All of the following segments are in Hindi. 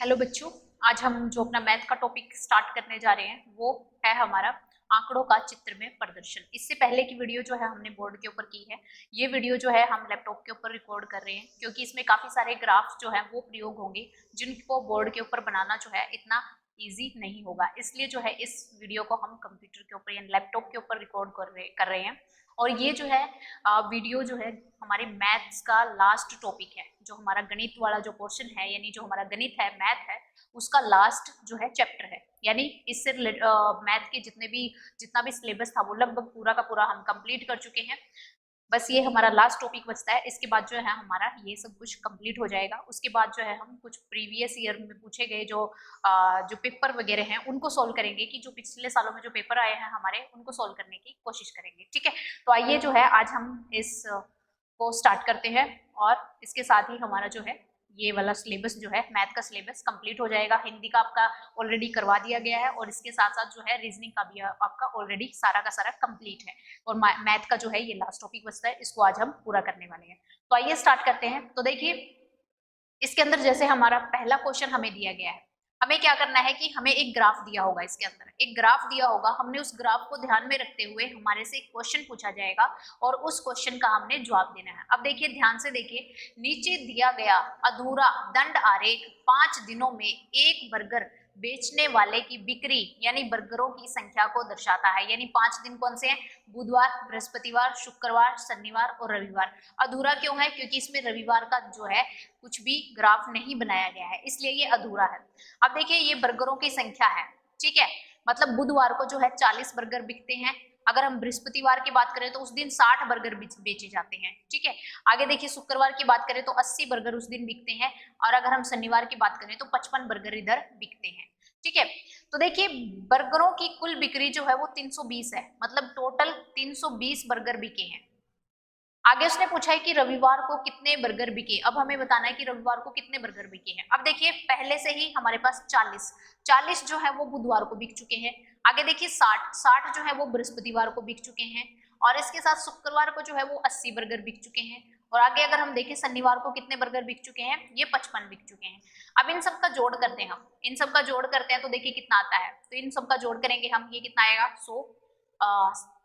हेलो बच्चों, आज हम जो अपना मैथ का टॉपिक स्टार्ट करने जा रहे हैं वो है हमारा आंकड़ों का चित्र में प्रदर्शन। इससे पहले की वीडियो जो है हमने बोर्ड के ऊपर की है। ये वीडियो जो है हम लैपटॉप के ऊपर रिकॉर्ड कर रहे हैं क्योंकि इसमें काफी सारे ग्राफ जो है वो प्रयोग होंगे जिनको बोर्ड के ऊपर बनाना जो है इतना ईजी नहीं होगा। इसलिए जो है इस वीडियो को हम कंप्यूटर के ऊपर या लैपटॉप के ऊपर रिकॉर्ड कर रहे हैं। और ये जो है वीडियो जो है हमारे मैथ्स का लास्ट टॉपिक है। जो हमारा गणित वाला जो पोर्शन है यानी जो हमारा गणित है, मैथ है, उसका लास्ट जो है चैप्टर है। यानी इससे मैथ के जितना भी सिलेबस था वो लगभग पूरा का पूरा हम कंप्लीट कर चुके हैं। बस ये हमारा लास्ट टॉपिक बचता है। इसके बाद जो है हमारा ये सब कुछ कंप्लीट हो जाएगा। उसके बाद जो है हम कुछ प्रीवियस ईयर में पूछे गए जो पेपर वगैरह हैं उनको सॉल्व करेंगे कि जो पिछले सालों में जो पेपर आए हैं हमारे उनको सॉल्व करने की कोशिश करेंगे। ठीक है, तो आइए जो है आज हम इस को स्टार्ट करते हैं और इसके साथ ही हमारा जो है ये वाला सिलेबस जो है मैथ का सिलेबस कंप्लीट हो जाएगा। हिंदी का आपका ऑलरेडी करवा दिया गया है और इसके साथ साथ जो है रीजनिंग का भी आपका ऑलरेडी सारा का सारा कंप्लीट है। और मैथ का जो है ये लास्ट टॉपिक बचता है, इसको आज हम पूरा करने वाले हैं। तो आइए स्टार्ट करते हैं। तो देखिए इसके अंदर जैसे हमारा पहला क्वेश्चन हमें दिया गया है, हमें क्या करना है कि हमें एक ग्राफ दिया होगा, इसके अंदर एक ग्राफ दिया होगा। हमने उस ग्राफ को ध्यान में रखते हुए हमारे से एक क्वेश्चन पूछा जाएगा और उस क्वेश्चन का हमने जवाब देना है। अब देखिए ध्यान से देखिए, नीचे दिया गया अधूरा दंड आरेख 5 दिनों में एक बर्गर बेचने वाले की बिक्री यानी बर्गरों की संख्या को दर्शाता है। यानी 5 दिन कौन से हैं? बुधवार, बृहस्पतिवार, शुक्रवार, शनिवार और रविवार। अधूरा क्यों है? क्योंकि इसमें रविवार का जो है कुछ भी ग्राफ नहीं बनाया गया है, इसलिए ये अधूरा है। अब देखिए ये बर्गरों की संख्या है, ठीक है। मतलब बुधवार को जो है 40 बर्गर बिकते हैं। अगर हम बृहस्पतिवार की बात करें तो उस दिन 60 बर्गर बेचे जाते हैं, ठीक है। आगे देखिए शुक्रवार की बात करें तो 80 बर्गर उस दिन बिकते हैं। और अगर हम शनिवार की बात करें तो 55 बर्गर इधर बिकते हैं, ठीक है। तो देखिए बर्गरों की कुल बिक्री जो है वो 320 है, मतलब टोटल 320 बर्गर बिके हैं। आगे उसने पूछा है कि रविवार को कितने बर्गर बिके। अब हमें बताना है कि रविवार को कितने बर्गर बिके हैं। अब देखिए पहले से ही हमारे पास 40 जो है वो बुधवार को बिक चुके हैं। आगे देखिए 60 जो है वो बृहस्पतिवार को बिक चुके हैं। और इसके साथ शुक्रवार को जो है वो 80 बर्गर बिक चुके हैं। और आगे अगर हम देखें शनिवार को कितने बर्गर बिक चुके हैं, ये 55 बिक चुके हैं। अब इन सब का जोड़ करते हैं, हम इन सब का जोड़ करते हैं तो देखिए कितना आता है। तो इन सब का जोड़ करेंगे हम, ये कितना आएगा 100।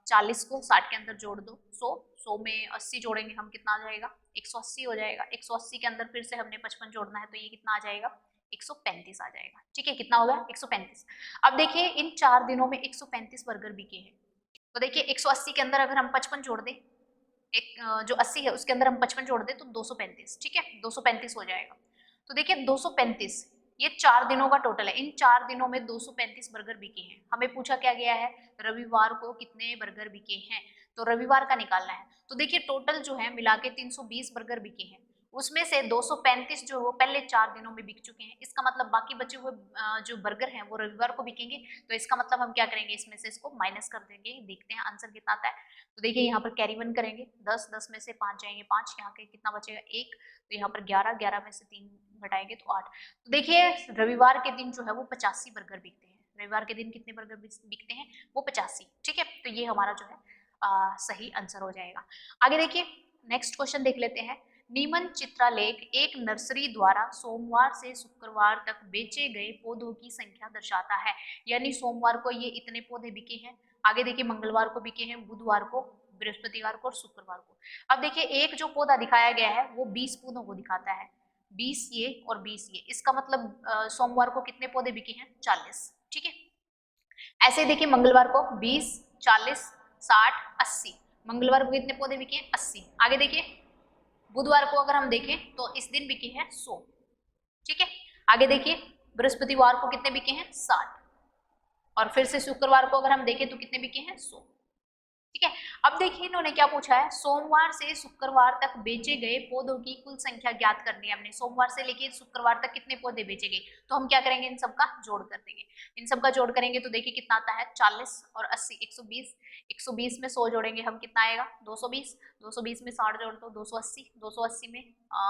40 को 60 के अंदर जोड़ दो, 100 में 80 जोड़ेंगे हम, कितना आ जाएगा 180 हो जाएगा। 180 के अंदर फिर से हमने 55 जोड़ना है तो ये कितना आ जाएगा 135 आ जाएगा, ठीक है। कितना हो गया 135। अब देखिए इन 4 दिनों में 135 बर्गर बिके हैं। तो देखिए 180 के अंदर अगर हम 55 जोड़ दें, एक जो 80 है उसके अंदर हम 55 जोड़ दें तो 235, ठीक है, 235 हो जाएगा। तो देखिए 235 ये 4 दिनों का टोटल है। इन 4 दिनों में 235 बर्गर बिके हैं। हमें पूछा क्या गया है, रविवार को कितने बर्गर बिके हैं, तो रविवार का निकालना है। तो देखिए टोटल जो है मिला के 320 बर्गर बिके हैं। उसमें से 235 जो वो पहले 4 दिनों में बिक चुके हैं। इसका मतलब बाकी बचे हुए जो बर्गर हैं वो रविवार को बिकेंगे। तो इसका मतलब हम क्या करेंगे, इसमें से इसको माइनस कर देंगे। देखते हैं आंसर कितना आता है। तो देखिए यहाँ पर कैरी वन करेंगे, 10 में से 5 जाएंगे 5, यहाँ के कितना बचेगा 1। तो यहाँ पर 11 में से 3 घटाएंगे तो 8। तो देखिए रविवार के दिन जो है वो 85 बर्गर बिकते हैं। रविवार के दिन कितने बर्गर बिकते हैं, वो 85, ठीक है। तो ये हमारा जो है सही आंसर हो जाएगा। आगे देखिए नेक्स्ट क्वेश्चन देख लेते हैं। निम्न चित्रालेख एक नर्सरी द्वारा सोमवार से शुक्रवार तक बेचे गए पौधों की संख्या दर्शाता है। यानी सोमवार को ये इतने पौधे बिके हैं। आगे देखिए मंगलवार को बिके हैं, बुधवार को, बृहस्पतिवार को और शुक्रवार को। अब देखिए एक जो पौधा दिखाया गया है वो 20 पौधों को दिखाता है, 20 ये और 20 ये। इसका मतलब सोमवार को कितने पौधे बिके हैं, 40, ठीक है। ऐसे देखिए मंगलवार को 20, 40, 60, 80। मंगलवार को कितने पौधे बिके हैं, 80। आगे देखिए बुधवार को अगर हम देखें तो इस दिन बिके हैं 100, ठीक है। आगे देखिए बृहस्पतिवार को कितने बिके हैं, 60। और फिर से शुक्रवार को अगर हम देखें तो कितने बिके हैं, 100, ठीक है। अब देखिए इन्होंने क्या पूछा है, सोमवार से शुक्रवार तक बेचे गए पौधों की कुल संख्या ज्ञात करनी है। हमने सोमवार से लेकर शुक्रवार तक कितने पौधे बेचे गए, तो हम क्या करेंगे, इन सबका जोड़ कर देंगे। इन सबका जोड़ करेंगे तो देखिए कितना आता है 40 और 80, 120। 120 में 100 जोड़ेंगे हम, कितना आएगा 220। 220 में 60 जोड़ दो 280। 280 में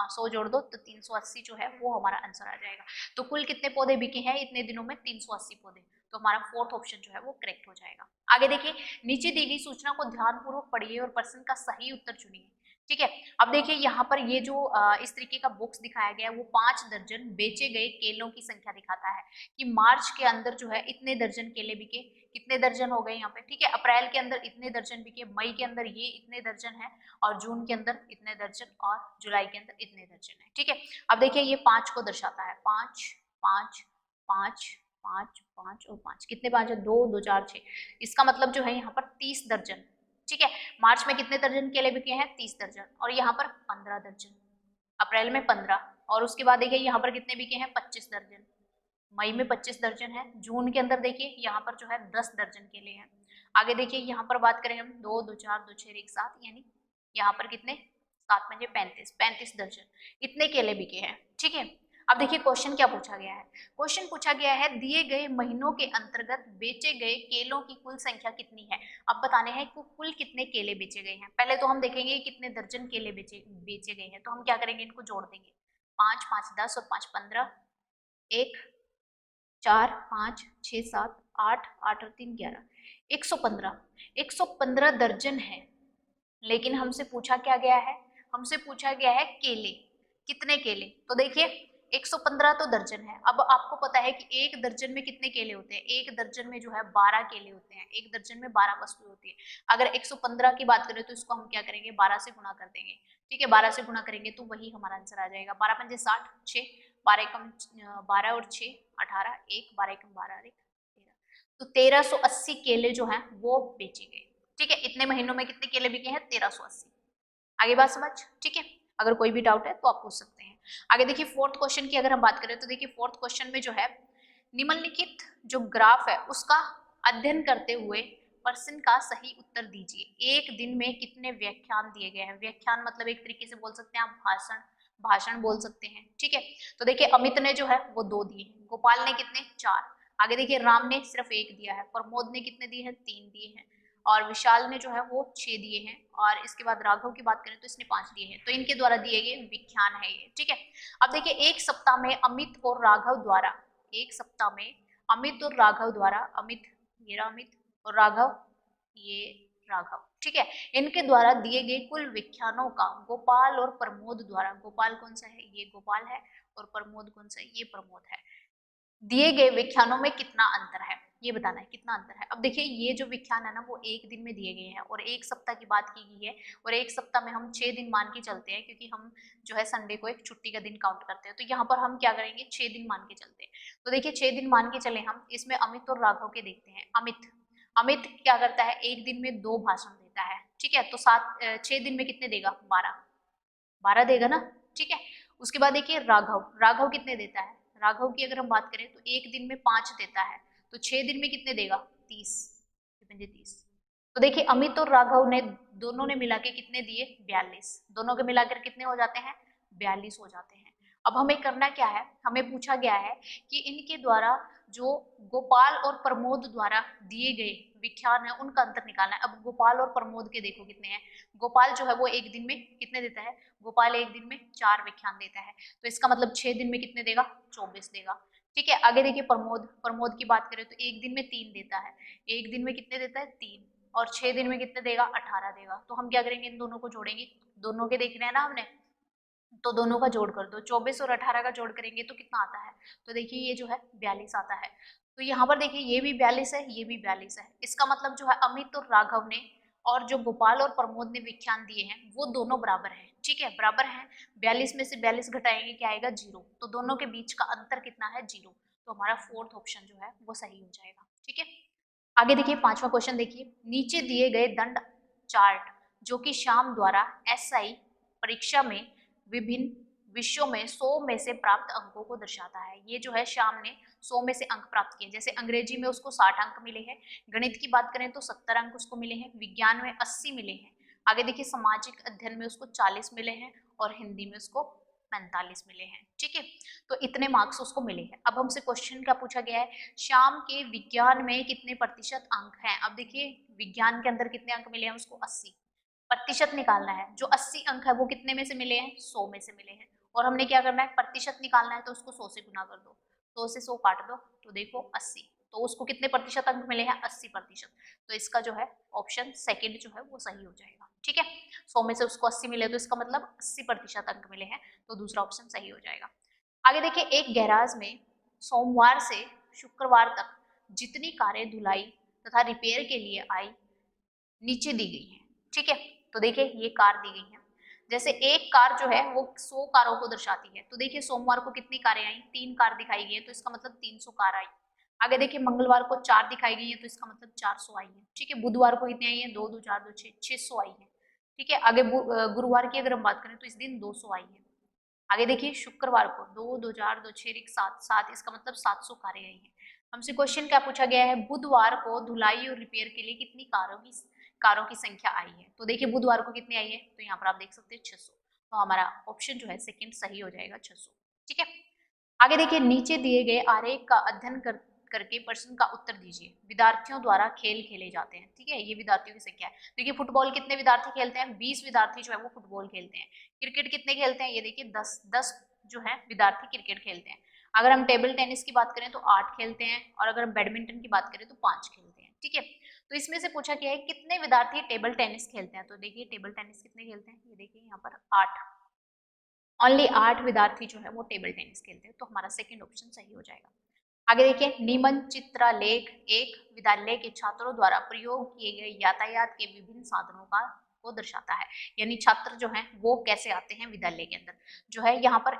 100 जोड़ दो तो 380 जो है वो हमारा आंसर आ जाएगा। तो कुल कितने पौधे बिके हैं इतने दिनों में, 380 पौधे। तो हमारा फोर्थ ऑप्शन जो है वो करेक्ट हो जाएगा। आगे देखिए नीचे दी गई सूचना को ध्यानपूर्वक पढ़िए और प्रश्न का सही उत्तर चुनिए। ठीक है। अब देखिए यहाँ पर ये जो इस तरीके का बॉक्स दिखाया गया है वो 5 दर्जन बेचे गए केलों की संख्या दिखाता है कि मार्च के अंदर जो है इतने दर्जन केले बिके, कितने दर्जन हो गए यहाँ पे, ठीक है। अप्रैल के अंदर इतने दर्जन बिके, मई के अंदर ये इतने दर्जन है, और जून के अंदर इतने दर्जन, और जुलाई के अंदर इतने दर्जन है, ठीक है। अब देखिए ये 5 को दर्शाता है, 5 5 5 5 5 और 5, कितने 5 है, 2 2 4 6, इसका मतलब जो है यहाँ पर 30 दर्जन, ठीक है। मार्च में कितने दर्जन केले बिके हैं, 30 दर्जन, और यहाँ पर 15 दर्जन, अप्रैल में 15, और उसके बाद देखिए यहाँ पर कितने बिके हैं, 25 दर्जन, मई में 25 दर्जन है, जून के अंदर देखिए यहाँ पर जो है 10 दर्जन केले हैं। आगे देखिए यहाँ पर बात करें हम 2 2 4 2 6 1 7, यानी यहाँ पर कितने, 7 पंजे 35, 35 दर्जन, इतने केले बिके हैं, ठीक है। अब देखिए क्वेश्चन क्या पूछा गया है, क्वेश्चन पूछा गया है दिए गए महीनों के अंतर्गत बेचे गए केलों की कुल संख्या कितनी है। अब बताने हैं कि कुल कितने केले बेचे गए हैं। पहले तो हम देखेंगे कितने दर्जन केले बेचे गए हैं, तो हम क्या करेंगे, इनको जोड़ देंगे, 5 5 10 और 5 15, 1 4 5 6 7 8 8 और 3 11, 115, 115 दर्जन है। लेकिन हमसे पूछा क्या गया है, हमसे पूछा गया है केले, कितने केले, तो देखिए 115 तो दर्जन है। अब आपको पता है कि एक दर्जन में कितने केले होते हैं, एक दर्जन में जो है 12 केले होते हैं, एक दर्जन में 12 वस्तुएं होती है। अगर 115 की बात करें तो इसको हम क्या करेंगे, 12 से गुणा कर देंगे, ठीक है। 12 से गुणा करेंगे तो वही हमारा आंसर आ जाएगा, 12 पंजे 60, 6 12 एकम 12 और 6 18, 1 12 एकम 12 13, तो 1380 केले जो हैं वो बेचे गए, ठीक है। इतने महीनों में कितने केले बिके हैं, 1380। आगे बात समझ, ठीक है। अगर कोई भी डाउट है तो आप पूछ सकते हैं। आगे देखिए फोर्थ क्वेश्चन की अगर हम बात करें तो देखिए फोर्थ क्वेश्चन में जो है निम्नलिखित जो ग्राफ है उसका अध्ययन करते हुए प्रश्न का सही उत्तर दीजिए। एक दिन में कितने व्याख्यान दिए गए हैं, व्याख्यान मतलब एक तरीके से बोल सकते हैं आप भाषण, भाषण बोल सकते हैं, ठीक है। तो देखिए अमित ने जो है वो 2 दिए, गोपाल ने कितने, 4, आगे देखिए राम ने सिर्फ 1 दिया है, प्रमोद ने कितने दिए हैं, 3 दिए हैं, और विशाल ने जो है वो 6 दिए हैं, और इसके बाद राघव की बात करें तो इसने 5 दिए हैं। तो इनके द्वारा दिए गए विख्यान है ये, ठीक है। अब देखिए एक सप्ताह में अमित और राघव द्वारा, एक सप्ताह में अमित और राघव द्वारा, अमित ये रहा अमित, और राघव ये राघव, ठीक है, इनके द्वारा दिए गए कुल विख्यानों का गोपाल और प्रमोद द्वारा, गोपाल कौन सा है, ये गोपाल है, और प्रमोद कौन सा है, ये प्रमोद है, दिए गए व्याख्यानों में कितना अंतर है, ये बताना है कितना अंतर है। अब देखिए ये जो व्याख्यान है ना वो एक दिन में दिए गए हैं, और एक सप्ताह की बात की गई है, और एक सप्ताह में हम 6 दिन मान के चलते हैं, क्योंकि हम जो है संडे को एक छुट्टी का दिन काउंट करते हैं, तो यहाँ पर हम क्या करेंगे, 6 दिन मान के चलते हैं। तो देखिए 6 दिन मान के चले हम, इसमें अमित और राघव के देखते हैं। अमित, अमित क्या करता है, एक दिन में 2 भाषण देता है, ठीक है। तो 6 दिन में कितने देगा, 12, 12 देगा ना, ठीक है। उसके बाद देखिए राघव, राघव कितने देता है, राघव की अगर हम बात करें तो एक दिन में 5 देता है, तो 6 दिन में कितने देगा, 30, 30। तो देखिए अमित और राघव ने दोनों ने मिला के कितने दिए, 42, दोनों के मिलाकर कितने हो जाते हैं, 42 हो जाते हैं। अब हमें करना क्या है, हमें पूछा गया है कि इनके द्वारा जो गोपाल और प्रमोद द्वारा दिए गए विख्यान है उनका अंतर निकालना है। अब गोपाल और प्रमोद के देखो कितने हैं, गोपाल जो है वो एक दिन में कितने देता है, गोपाल एक दिन में 4 व्याख्यान देता है, तो इसका मतलब 6 दिन में कितने देगा, 24 देगा, ठीक है। आगे देखिए प्रमोद, प्रमोद की बात करें तो एक दिन में 3 देता है, एक दिन में कितने देता है, 3, और 6 दिन में कितने देगा, 18 देगा। तो हम क्या करेंगे, इन दोनों को जोड़ेंगे, दोनों के देखने हैं ना हमने, तो दोनों का जोड़ कर दो, 24 और 18 का जोड़ करेंगे तो कितना आता है, तो देखिए ये जो है 42 आता है। तो यहाँ पर देखिए ये भी 42 है, ये भी 42 है, इसका मतलब जो है अमित और राघव ने और जो गोपाल और प्रमोद ने व्याख्यान दिए हैं वो दोनों बराबर हैं, ठीक है, बराबर हैं। 42 में से 42 घटाएंगे क्या आएगा, 0, तो दोनों के बीच का अंतर कितना है, 0, तो हमारा फोर्थ ऑप्शन जो है वो सही हो जाएगा, ठीक है। आगे देखिए पांचवा क्वेश्चन देखिए, नीचे दिए गए दंड चार्ट जो कि श्याम द्वारा एसआई परीक्षा में विभिन्न विषयों में 100 में से प्राप्त अंकों को दर्शाता है। ये जो है श्याम ने 100 में से अंक प्राप्त किए, जैसे अंग्रेजी में उसको 60 अंक मिले हैं, गणित की बात करें तो 70 अंक उसको मिले हैं, विज्ञान में 80 मिले हैं, आगे देखिए सामाजिक अध्ययन में उसको 40 मिले हैं, और हिंदी में उसको 45 मिले हैं, ठीक है। तो इतने मार्क्स उसको मिले हैं। अब हमसे क्वेश्चन क्या पूछा गया है, श्याम के विज्ञान में कितने प्रतिशत अंक हैं। अब देखिए विज्ञान के अंदर कितने अंक मिले हैं उसको, 80, प्रतिशत निकालना है, जो 80 अंक है वो कितने में से मिले हैं, 100 में से मिले हैं, और हमने क्या करना है, प्रतिशत निकालना है तो उसको 100 से गुना कर दो, 100 से 100 काट दो तो देखो 80, तो उसको कितने प्रतिशत अंक मिले हैं, 80%। तो इसका जो है ऑप्शन सेकंड जो है वो सही हो जाएगा। ठीक है, 100 में से उसको 80 मिले तो इसका मतलब 80% अंक मिले हैं, तो दूसरा ऑप्शन सही हो जाएगा। आगे देखिए, एक गैराज में सोमवार से शुक्रवार तक जितनी कारें धुलाई तथा रिपेयर के लिए आई नीचे दी गई है। ठीक है, तो देखिए ये कार दी गई है। जैसे एक कार जो है वो 100 कारों को दर्शाती है, तो देखिए सोमवार को कितनी कारें आई, 3 कार दिखाई गई है, तो इसका मतलब 300 कार आई। आगे देखिए मंगलवार को 4 दिखाई गई है, तो इसका मतलब 400 आई है। ठीक है, बुधवार को कितनी आई है, 2 2 4 2 6 600 आई है। ठीक है, आगे गुरुवार की अगर हम बात करें तो इस दिन 200 आई है। आगे देखिए शुक्रवार को 2 2 4 2 6 1 7 7, इसका मतलब 700 कारें आई हैं। हमसे क्वेश्चन क्या पूछा गया है, बुधवार को धुलाई और रिपेयर के लिए कितनी कारों की संख्या आई है। तो देखिए बुधवार को कितनी आई है, तो यहाँ पर आप देख सकते हैं 600। तो हमारा ऑप्शन जो है सेकंड सही हो जाएगा, 600। ठीक है, आगे देखिए नीचे दिए गए आरेख का अध्ययन करके प्रश्न का उत्तर दीजिए। विद्यार्थियों द्वारा खेल खेले जाते हैं। ठीक है, ये विद्यार्थियों की संख्या है। देखिए फुटबॉल कितने विद्यार्थी खेलते हैं, 20 विद्यार्थी जो है वो फुटबॉल खेलते हैं। क्रिकेट कितने खेलते हैं, ये देखिए 10 जो है विद्यार्थी क्रिकेट खेलते हैं। अगर हम टेबल टेनिस की बात करें तो 8 खेलते हैं, और अगर हम बैडमिंटन की बात करें तो 5 खेलते हैं। ठीक है, तो इसमें से पूछा गया है कितने विद्यार्थी टेबल टेनिस खेलते हैं। तो देखिए टेबल टेनिस कितने खेलते हैं, ये देखिए यहाँ पर 8, ओनली 8 विद्यार्थी जो है वो टेबल टेनिस खेलते हैं, तो हमारा सेकंड ऑप्शन सही हो जाएगा। आगे देखिए, निबंध चित्रलेख एक विद्यालय के छात्रों द्वारा प्रयोग किए गए यातायात के विभिन्न साधनों का को दर्शाता है। यानी छात्र जो हैं वो कैसे आते हैं विद्यालय के अंदर। जो है यहाँ पर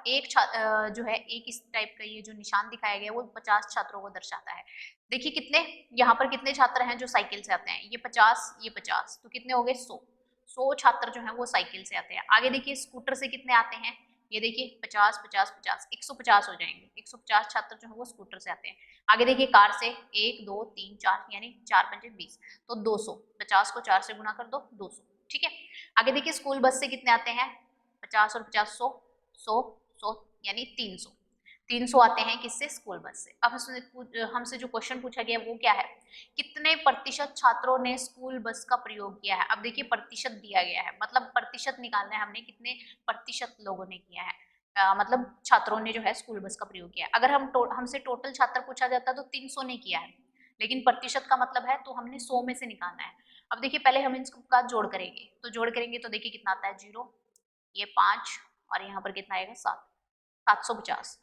जो है एक इस टाइप का ये जो निशान दिखाया गया है वो 50 छात्रों को दर्शाता है। देखिए कितने यहाँ पर कितने छात्र हैं जो साइकिल से आते हैं, ये 50 ये 50, तो कितने हो गए 100 छात्र जो हैं वो साइकिल से आते हैं। आगे देखिए स्कूटर से कितने आते हैं, ये देखिए 50 50 50 150 हो जाएंगे, 150 छात्र जो है वो स्कूटर से आते हैं। आगे देखिए कार से 1 2 3 4 यानी 4 5 20, तो 200, 50 को 4 से गुना कर दो 200। ठीक है, आगे देखिए स्कूल बस से कितने आते हैं, 50 और 50 100 100 100 यानी 300, 300 आते हैं किससे, स्कूल बस से। अब हमसे जो क्वेश्चन पूछा गया वो क्या है, कितने प्रतिशत छात्रों ने स्कूल बस का प्रयोग किया है। अब देखिए प्रतिशत दिया गया है, मतलब प्रतिशत निकालना है हमने, कितने प्रतिशत लोगों ने किया है, मतलब छात्रों ने जो है स्कूल बस का प्रयोग किया है। अगर हमसे टोटल छात्र पूछा जाता तो 300 ने किया है, लेकिन प्रतिशत का मतलब है तो हमने 100 में से निकालना है। अब देखिए पहले हम इसका जोड़ करेंगे, तो देखिए कितना आता है 0, ये 5, और यहाँ पर कितना आएगा 7, 750।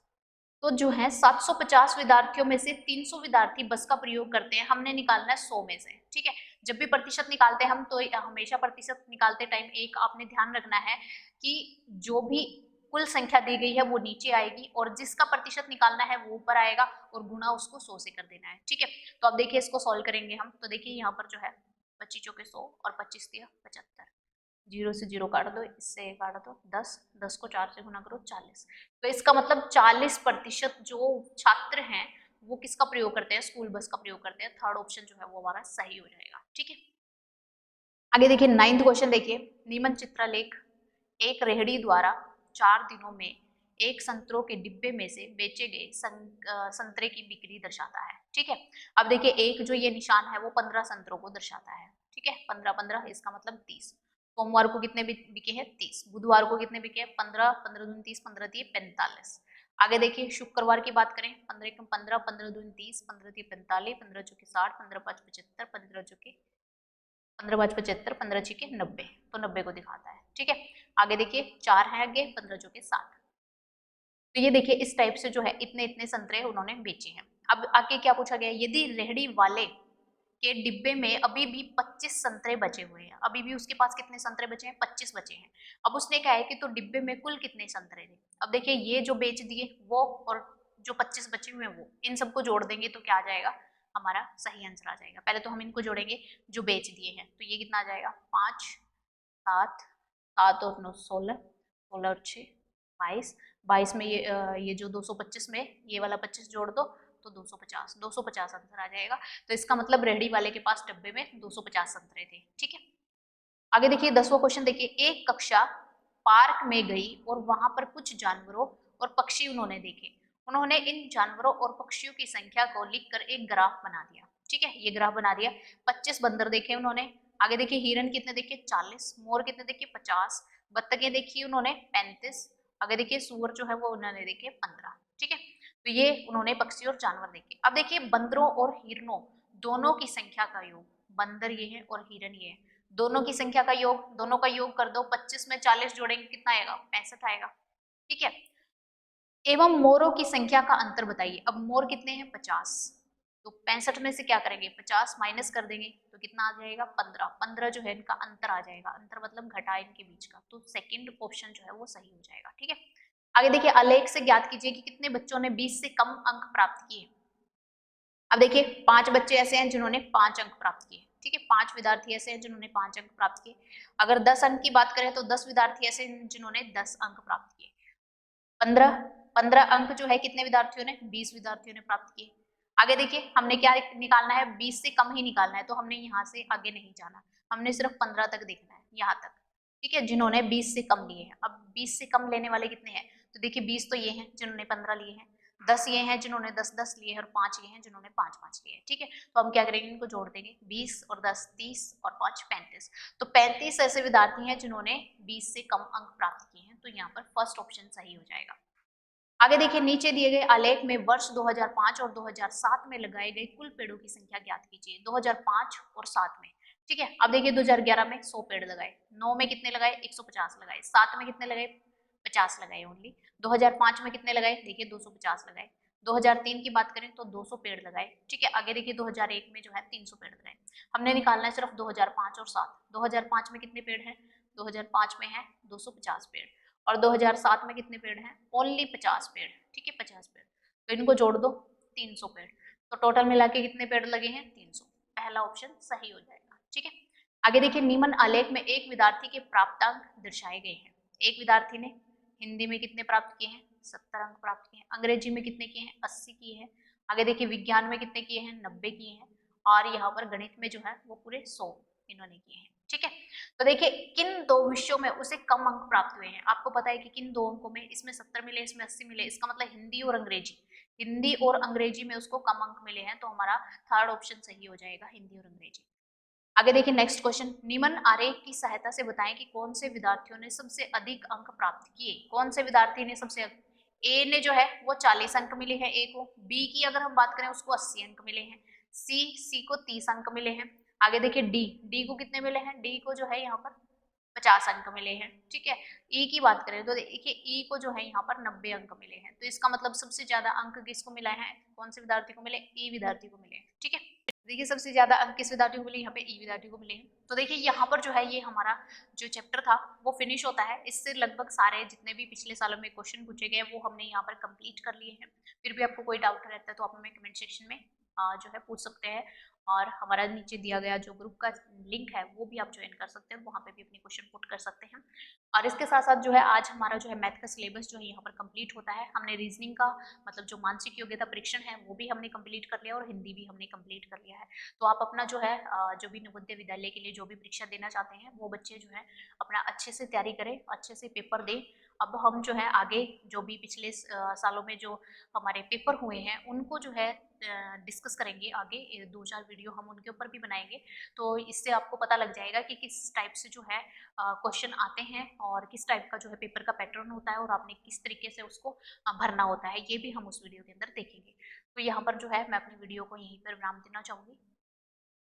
तो जो है 750 विद्यार्थियों में से 300 विद्यार्थी बस का प्रयोग करते हैं, हमने निकालना है 100 में से। ठीक है, जब भी प्रतिशत निकालते हैं हम तो हमेशा प्रतिशत निकालते टाइम एक आपने ध्यान रखना है कि जो भी कुल संख्या दी गई है वो नीचे आएगी, और जिसका प्रतिशत निकालना है वो ऊपर आएगा, और गुना उसको 100 से कर देना है। ठीक है, तो अब देखिए इसको सॉल्व करेंगे हम, तो देखिए यहाँ पर जो है 25 चौके 100 और 25 दिया 75, 0 से 0 काट दो, इससे काट दो 10, 10 को 4 से गुना करो 40। तो इसका मतलब 40% जो छात्र हैं वो किसका प्रयोग करते हैं, स्कूल बस का प्रयोग करते हैं। थर्ड ऑप्शन जो है वो हमारा सही हो जाएगा। ठीक है, आगे देखिए 9th क्वेश्चन देखिए, निबंध चित्रलेख एक रेहड़ी द्वारा 4 दिनों में एक संतरों के डिब्बे में से बेचे गए संतरे की बिक्री दर्शाता है। ठीक है, अब देखिए एक जो ये निशान है वो 15 संतरों को दर्शाता है। ठीक है, 15 15 इसका मतलब 30। सोमवार को कितने बिके हैं 30, बुधवार को कितने बिके हैं 15, 15 दूनी 30, 15 दिए 45। आगे देखिए शुक्रवार की बात करें, 15 15, 15 दूनी 30, 15 दिए 45, 15 चौके 60, 15 5 75, 15 चौके 15 5 75, 15 छिके 90, तो 90 को दिखाता है। ठीक है, आगे देखिए 4 है आगे, 15 चौके 60। तो ये देखिए इस टाइप से जो है इतने इतने संतरे उन्होंने बेचे हैं। अब आगे क्या पूछा गया, यदि रेहड़ी वाले के डिब्बे में अभी भी 25 संतरे बचे हुए हैं, अभी भी उसके पास कितने संतरे बचे हैं, 25 बचे हैं। अब उसने कहा है कि तो डिब्बे में कुल कितने संतरे थे। अब देखिए ये जो बेच दिए वो, और जो 25 बचे हुए हैं वो, इन सबको जोड़ देंगे तो क्या आ जाएगा, हमारा सही आंसर आ जाएगा। पहले तो हम इनको जोड़ेंगे जो बेच दिए हैं, तो ये कितना आ जाएगा 5 7 7 और 9 16, 16 और 6 22, 22 में ये जो 225 में ये वाला 25 जोड़ दो तो 250, 250 आंसर आ जाएगा। तो इसका मतलब रेहड़ी वाले के पास डब्बे में 250 संतरे थे। ठीक है, आगे देखिए 10वां क्वेश्चन देखिए, एक कक्षा पार्क में गई और वहां पर कुछ जानवरों और पक्षी उन्होंने देखे। उन्होंने इन जानवरों और पक्षियों की संख्या को लिखकर एक ग्राफ बना दिया। ठीक है, ये ग्राफ बना दिया। 25 बंदर देखे उन्होंने, आगे देखिए हिरन कितने देखे 40, मोर कितने देखे 50, बत्तखें देखी उन्होंने 35, आगे देखिए सुअर जो है वो उन्होंने देखे 15। ठीक है, तो ये उन्होंने पक्षी और जानवर देखे। अब देखिए बंदरों और हिरणों दोनों की संख्या का योग, बंदर ये है और हिरन ये है, दोनों की संख्या का योग, दोनों का योग कर दो, 25 में 40 जोड़ेंगे कितना आएगा, 65 आएगा, ठीक है। एवं मोरों की संख्या का अंतर बताइए। अब मोर कितने हैं, 50, तो 65 में से क्या करेंगे, 50 माइनस कर देंगे तो कितना आ जाएगा, 15, 15 जो है इनका अंतर आ जाएगा, अंतर मतलब घटा इनके बीच का, तो सेकंड ऑप्शन जो है वो सही हो जाएगा, ठीक है। आगे देखिए आलेख से ज्ञात कीजिए कि कितने बच्चों ने 20 से कम अंक प्राप्त किए। अब देखिए 5 बच्चे ऐसे हैं जिन्होंने 5 अंक प्राप्त किए, ठीक है, 5 विद्यार्थी ऐसे हैं जिन्होंने 5 अंक प्राप्त किए। अगर 10 अंक की बात करें तो 10 विद्यार्थी ऐसे हैं जिन्होंने 10 अंक प्राप्त किए। 15 अंक जो है कितने विद्यार्थियों ने, 20 विद्यार्थियों ने प्राप्त किए। आगे देखिए हमने क्या निकालना है, 20 से कम ही निकालना है, तो हमने यहाँ से आगे नहीं जाना, हमने सिर्फ 15 तक देखना है, यहाँ तक, ठीक है, जिन्होंने 20 से कम लिए हैं। अब 20 से कम लेने वाले कितने हैं, तो देखिए 20 तो ये हैं जिन्होंने 15 लिए हैं, 10 ये हैं जिन्होंने 10 लिए हैं, और 5 ये हैं जिन्होंने 5 लिए हैं, ठीक है। तो हम क्या करेंगे, इनको जोड़ देंगे, 20 और 10 30 और 5 35, तो 35 ऐसे विद्यार्थी हैं जिन्होंने 20 से कम अंक प्राप्त किए हैं, तो यहाँ पर फर्स्ट ऑप्शन सही हो जाएगा। आगे देखिए नीचे दिए गए आलेख में वर्ष 2005 और 2007 में लगाए गए कुल पेड़ों की संख्या ज्ञात कीजिए। 2005 और 7 में, ठीक है। अब देखिए 2011 में 100 पेड़ लगाए, 9 में कितने लगाए, 150 लगाए, 7 में कितने लगाए, 50 लगाए ओनली। 2005 में कितने लगाए, देखिए 250 लगाए। 2003 की बात करें तो 200 पेड़ लगाए, ठीक है। आगे देखिए 2001 में जो है 300 पेड़ लगाए। हमने निकालना है सिर्फ 2005 और 7। 2005 में कितने पेड़ हैं, 2005 में है 250 पेड़, और 2007 में कितने पेड़ हैं, ओनली 50 पेड़, ठीक है, 50 पेड़, तो इनको जोड़ दो, 300 पेड़, तो टोटल मिला के कितने पेड़ लगे हैं, 300, पहला ऑप्शन सही हो जाएगा, ठीक है। आगे देखिए निम्न आलेख में एक विद्यार्थी के प्राप्तांक दर्शाए गए हैं। एक विद्यार्थी ने हिंदी में कितने प्राप्त किए हैं, 70 अंक प्राप्त किए हैं। अंग्रेजी में कितने किए हैं, 80 किए हैं। आगे देखिए विज्ञान में कितने किए हैं, 90 किए हैं, और यहाँ पर गणित में जो है वो पूरे 100 इन्होंने किए हैं, ठीक है। तो देखिए किन दो विषयों में उसे कम अंक प्राप्त हुए हैं, आपको पता है कि किन दो अंकों में, इसमें 70 मिले, इसमें 80 मिले, इसका मतलब हिंदी और अंग्रेजी, हिंदी और अंग्रेजी में उसको कम अंक मिले हैं, तो हमारा थर्ड ऑप्शन सही हो जाएगा, हिंदी और अंग्रेजी। आगे देखिए नेक्स्ट क्वेश्चन, निम्न आरेख की सहायता से बताएं कि कौन से विद्यार्थियों ने सबसे अधिक अंक प्राप्त किए। कौन से विद्यार्थी ने सबसे ए ने जो है वो 40 अंक मिले हैं ए को, बी की अगर हम बात करें उसको 80 अंक मिले हैं, सी को 30 अंक मिले हैं। आगे देखिए डी को कितने मिले हैं, डी को जो है यहाँ पर 50 अंक मिले हैं, ठीक है। ई की बात करें तो देखिए ई को जो है यहाँ पर 90 अंक मिले हैं, तो इसका मतलब सबसे ज्यादा अंक किसको मिला है, कौन से विद्यार्थी को मिले, ई विद्यार्थी को मिले, ठीक है। देखिए सबसे ज्यादा अंक किस विद्यार्थी को मिले, यहाँ पे ई विद्यार्थी को मिले हैं। तो देखिए यहाँ पर जो है ये हमारा जो चैप्टर था वो फिनिश होता है, इससे लगभग सारे जितने भी पिछले सालों में क्वेश्चन पूछे गए वो हमने यहाँ पर कंप्लीट कर लिए हैं। फिर भी आपको कोई डाउट रहता है तो आप हमें कमेंट सेक्शन में जो है पूछ सकते हैं, और हमारा नीचे दिया गया जो ग्रुप का लिंक है वो भी आप ज्वाइन कर सकते हैं, वहाँ पे भी अपने क्वेश्चन पुट कर सकते हैं। और इसके साथ साथ जो है आज हमारा जो है मैथ का सिलेबस जो है यहाँ पर कंप्लीट होता है। हमने रीजनिंग का मतलब जो मानसिक योग्यता परीक्षण है वो भी हमने कंप्लीट कर लिया, और हिंदी भी हमने कंप्लीट कर लिया है। तो आप अपना जो है जो भी नवोदय विद्यालय के लिए जो भी परीक्षा देना चाहते हैं वो बच्चे जो है अपना अच्छे से तैयारी करें, अच्छे से पेपर दें। अब हम जो है आगे जो भी पिछले सालों में जो हमारे पेपर हुए हैं उनको जो है डिस्कस करेंगे, आगे 2-4 वीडियो हम उनके ऊपर भी बनाएंगे, तो इससे आपको पता लग जाएगा कि किस टाइप से जो है क्वेश्चन आते हैं, और किस टाइप का जो है पेपर का पैटर्न होता है, और आपने किस तरीके से उसको भरना होता है, ये भी हम उस वीडियो के अंदर देखेंगे। तो यहाँ पर जो है मैं अपनी वीडियो को यहीं पर विराम देना चाहूँगी।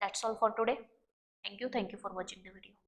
That's all for today. Thank you for watching the video.